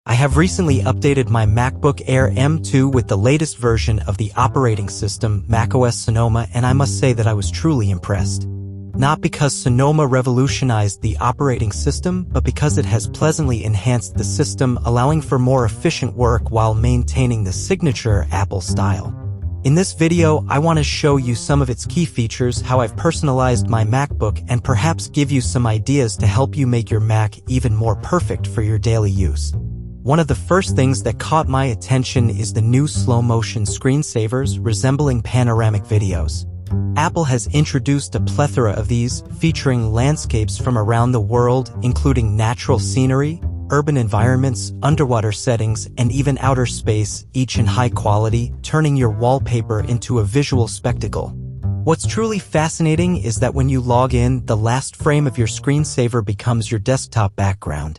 I have recently updated my MacBook Air M2 with the latest version of the operating system, macOS Sonoma, and I must say that I was truly impressed. Not because Sonoma revolutionized the operating system, but because it has pleasantly enhanced the system, allowing for more efficient work while maintaining the signature Apple style. In this video, I want to show you some of its key features, how I've personalized my MacBook, and perhaps give you some ideas to help you make your Mac even more perfect for your daily use. One of the first things that caught my attention is the new slow-motion screensavers resembling panoramic videos. Apple has introduced a plethora of these, featuring landscapes from around the world, including natural scenery, urban environments, underwater settings, and even outer space, each in high quality, turning your wallpaper into a visual spectacle. What's truly fascinating is that when you log in, the last frame of your screensaver becomes your desktop background.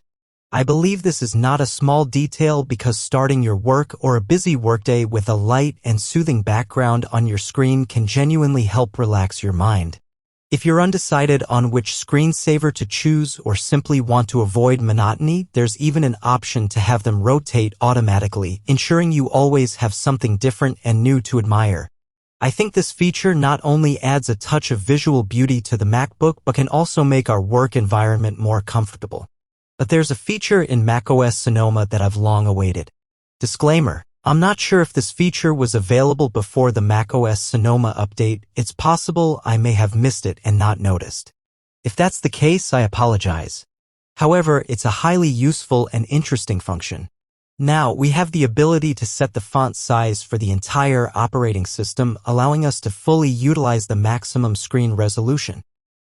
I believe this is not a small detail because starting your work or a busy workday with a light and soothing background on your screen can genuinely help relax your mind. If you're undecided on which screensaver to choose or simply want to avoid monotony, there's even an option to have them rotate automatically, ensuring you always have something different and new to admire. I think this feature not only adds a touch of visual beauty to the MacBook but can also make our work environment more comfortable. But there's a feature in macOS Sonoma that I've long awaited. Disclaimer: I'm not sure if this feature was available before the macOS Sonoma update. It's possible I may have missed it and not noticed. If that's the case, I apologize. However, it's a highly useful and interesting function. Now, we have the ability to set the font size for the entire operating system, allowing us to fully utilize the maximum screen resolution.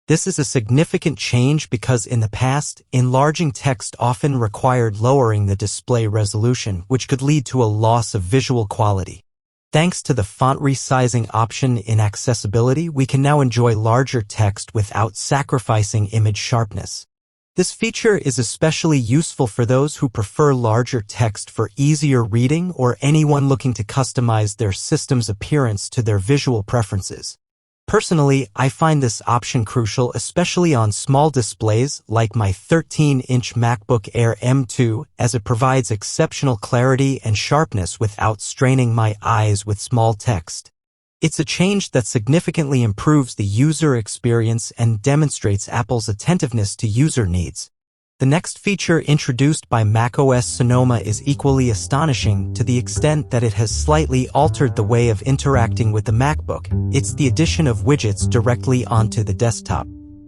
This is a significant change because in the past, enlarging text often required lowering the display resolution, which could lead to a loss of visual quality. Thanks to the font resizing option in accessibility, we can now enjoy larger text without sacrificing image sharpness. This feature is especially useful for those who prefer larger text for easier reading or anyone looking to customize their system's appearance to their visual preferences. Personally, I find this option crucial, especially on small displays like my 13-inch MacBook Air M2, as it provides exceptional clarity and sharpness without straining my eyes with small text. It's a change that significantly improves the user experience and demonstrates Apple's attentiveness to user needs. The next feature introduced by macOS Sonoma is equally astonishing to the extent that it has slightly altered the way of interacting with the MacBook. It's the addition of widgets directly onto the desktop.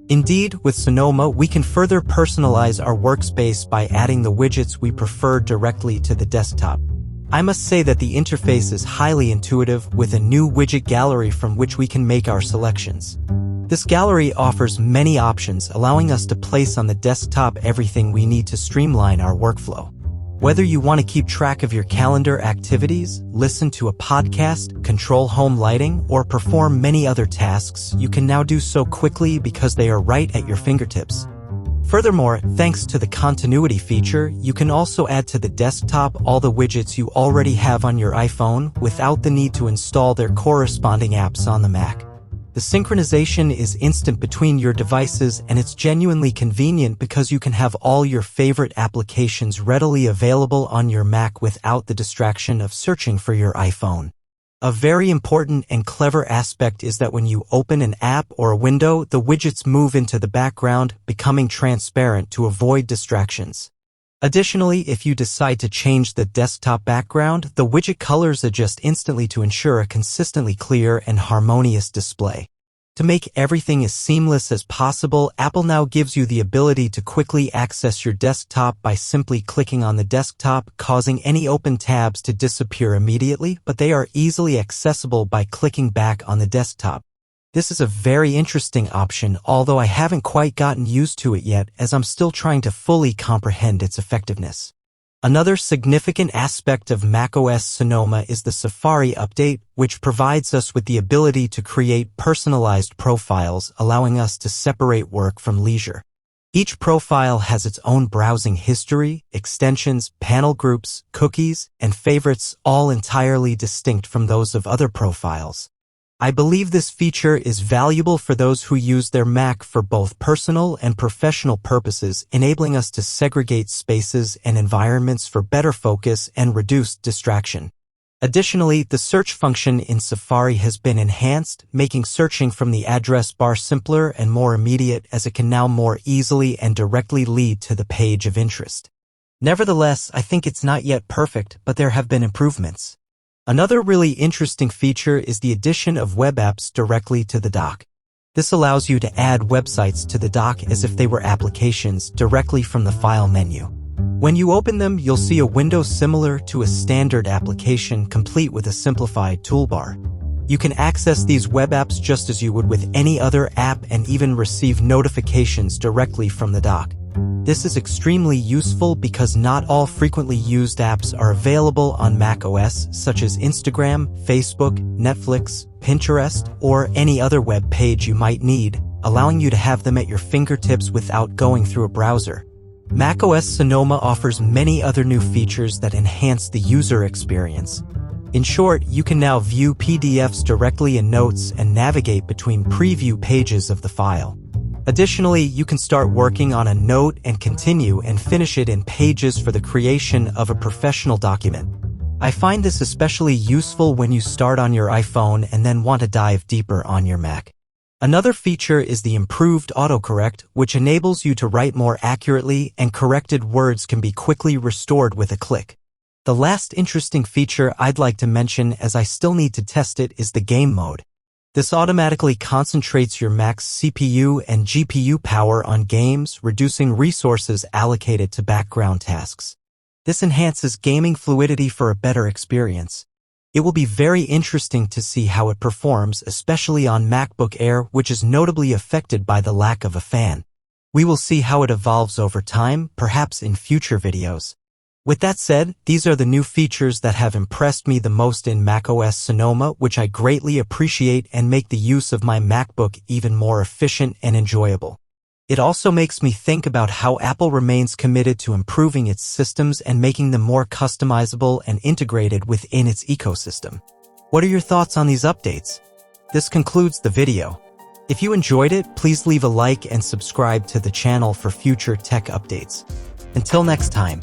Indeed, with Sonoma, we can further personalize our workspace by adding the widgets we prefer directly to the desktop. I must say that the interface is highly intuitive, with a new widget gallery from which we can make our selections. This gallery offers many options, allowing us to place on the desktop everything we need to streamline our workflow. Whether you want to keep track of your calendar activities, listen to a podcast, control home lighting, or perform many other tasks, you can now do so quickly because they are right at your fingertips. Furthermore, thanks to the continuity feature, you can also add to the desktop all the widgets you already have on your iPhone without the need to install their corresponding apps on the Mac. The synchronization is instant between your devices, and it's genuinely convenient because you can have all your favorite applications readily available on your Mac without the distraction of searching for your iPhone. A very important and clever aspect is that when you open an app or a window, the widgets move into the background, becoming transparent to avoid distractions. Additionally, if you decide to change the desktop background, the widget colors adjust instantly to ensure a consistently clear and harmonious display. To make everything as seamless as possible, Apple now gives you the ability to quickly access your desktop by simply clicking on the desktop, causing any open tabs to disappear immediately, but they are easily accessible by clicking back on the desktop. This is a very interesting option, although I haven't quite gotten used to it yet, as I'm still trying to fully comprehend its effectiveness. Another significant aspect of macOS Sonoma is the Safari update, which provides us with the ability to create personalized profiles, allowing us to separate work from leisure. Each profile has its own browsing history, extensions, panel groups, cookies, and favorites, all entirely distinct from those of other profiles. I believe this feature is valuable for those who use their Mac for both personal and professional purposes, enabling us to segregate spaces and environments for better focus and reduced distraction. Additionally, the search function in Safari has been enhanced, making searching from the address bar simpler and more immediate, as it can now more easily and directly lead to the page of interest. Nevertheless, I think it's not yet perfect, but there have been improvements. Another really interesting feature is the addition of web apps directly to the dock. This allows you to add websites to the dock as if they were applications directly from the File menu. When you open them, you'll see a window similar to a standard application, complete with a simplified toolbar. You can access these web apps just as you would with any other app and even receive notifications directly from the dock. This is extremely useful because not all frequently used apps are available on macOS, such as Instagram, Facebook, Netflix, Pinterest, or any other web page you might need, allowing you to have them at your fingertips without going through a browser. macOS Sonoma offers many other new features that enhance the user experience. In short, you can now view PDFs directly in Notes and navigate between preview pages of the file. Additionally, you can start working on a note and continue and finish it in Pages for the creation of a professional document. I find this especially useful when you start on your iPhone and then want to dive deeper on your Mac. Another feature is the improved autocorrect, which enables you to write more accurately, and corrected words can be quickly restored with a click. The last interesting feature I'd like to mention, as I still need to test it, is the game mode. This automatically concentrates your Mac's CPU and GPU power on games, reducing resources allocated to background tasks. This enhances gaming fluidity for a better experience. It will be very interesting to see how it performs, especially on MacBook Air, which is notably affected by the lack of a fan. We will see how it evolves over time, perhaps in future videos. With that said, these are the new features that have impressed me the most in macOS Sonoma, which I greatly appreciate and make the use of my MacBook even more efficient and enjoyable. It also makes me think about how Apple remains committed to improving its systems and making them more customizable and integrated within its ecosystem. What are your thoughts on these updates? This concludes the video. If you enjoyed it, please leave a like and subscribe to the channel for future tech updates. Until next time.